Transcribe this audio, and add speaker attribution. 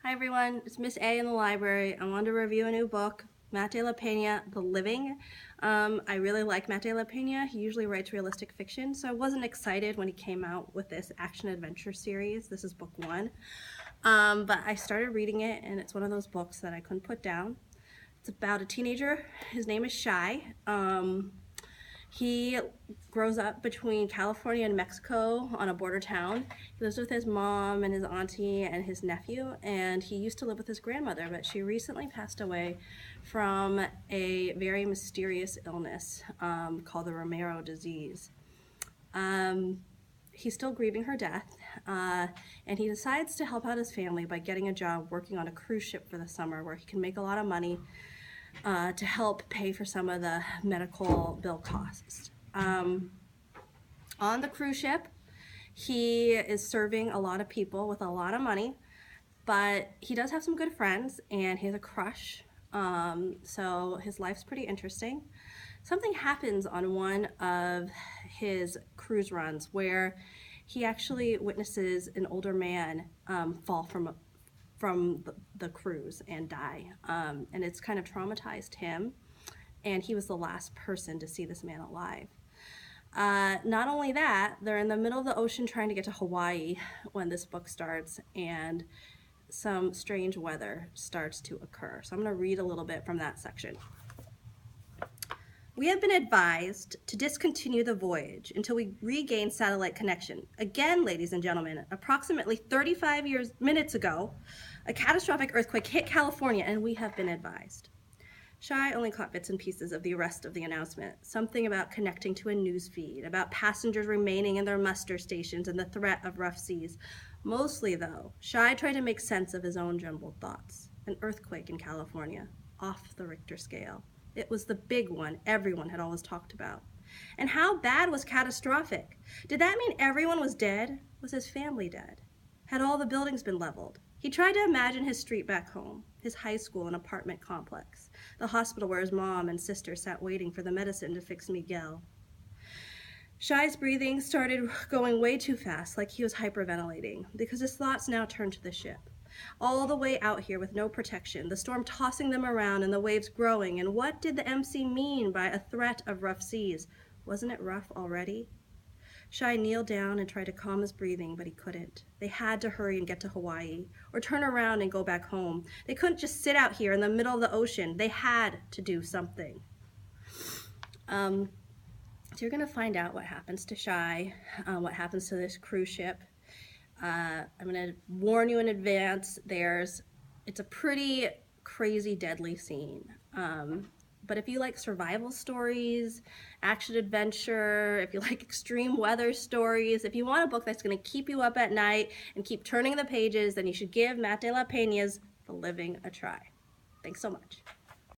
Speaker 1: Hi everyone, it's Miss A in the library. I wanted to review a new book, Matt de la Pena, The Living. I really like Matt de la Pena. He usually writes realistic fiction, so I wasn't excited when he came out with this action-adventure series. This is book one. But I started reading it, and it's one of those books that I couldn't put down. It's about a teenager. His name is Shy. He grows up between California and Mexico on a border town. He lives with his mom and his auntie and his nephew, and he used to live with his grandmother, but she recently passed away from a very mysterious illness called the Romero disease. He's still grieving her death, and he decides to help out his family by getting a job working on a cruise ship for the summer where he can make a lot of money to help pay for some of the medical bill costs. On the cruise ship, he is serving a lot of people with a lot of money, but he does have some good friends and he has a crush, so his life's pretty interesting. Something happens on one of his cruise runs where he actually witnesses an older man fall from the cruise and die, and it's kind of traumatized him, and he was the last person to see this man alive. Not only that, they're in the middle of the ocean trying to get to Hawaii when this book starts, and some strange weather starts to occur. So I'm going to read a little bit from that section. We have been advised to discontinue the voyage until we regain satellite connection. Again, ladies and gentlemen, approximately 35 minutes ago, a catastrophic earthquake hit California, and we have been advised. Shy only caught bits and pieces of the rest of the announcement. Something about connecting to a news feed, about passengers remaining in their muster stations and the threat of rough seas. Mostly, though, Shy tried to make sense of his own jumbled thoughts. An earthquake in California, off the Richter scale. It was the big one everyone had always talked about. And how bad was catastrophic? Did that mean everyone was dead? Was his family dead? Had all the buildings been leveled? He tried to imagine his street back home, his high school and apartment complex, the hospital where his mom and sister sat waiting for the medicine to fix Miguel. Shy's breathing started going way too fast, like he was hyperventilating, because his thoughts now turned to the ship. All the way out here with no protection, the storm tossing them around and the waves growing, and what did the MC mean by a threat of rough seas? Wasn't it rough already? Shy kneeled down and tried to calm his breathing, but he couldn't. They had to hurry and get to Hawaii, or turn around and go back home. They couldn't just sit out here in the middle of the ocean. They had to do something. So you're gonna find out what happens to Shy, what happens to this cruise ship. I'm gonna warn you in advance, it's a pretty crazy, deadly scene. But if you like survival stories, action adventure, if you like extreme weather stories, if you want a book that's gonna keep you up at night and keep turning the pages, then you should give Matt de la Pena's The Living a try. Thanks so much.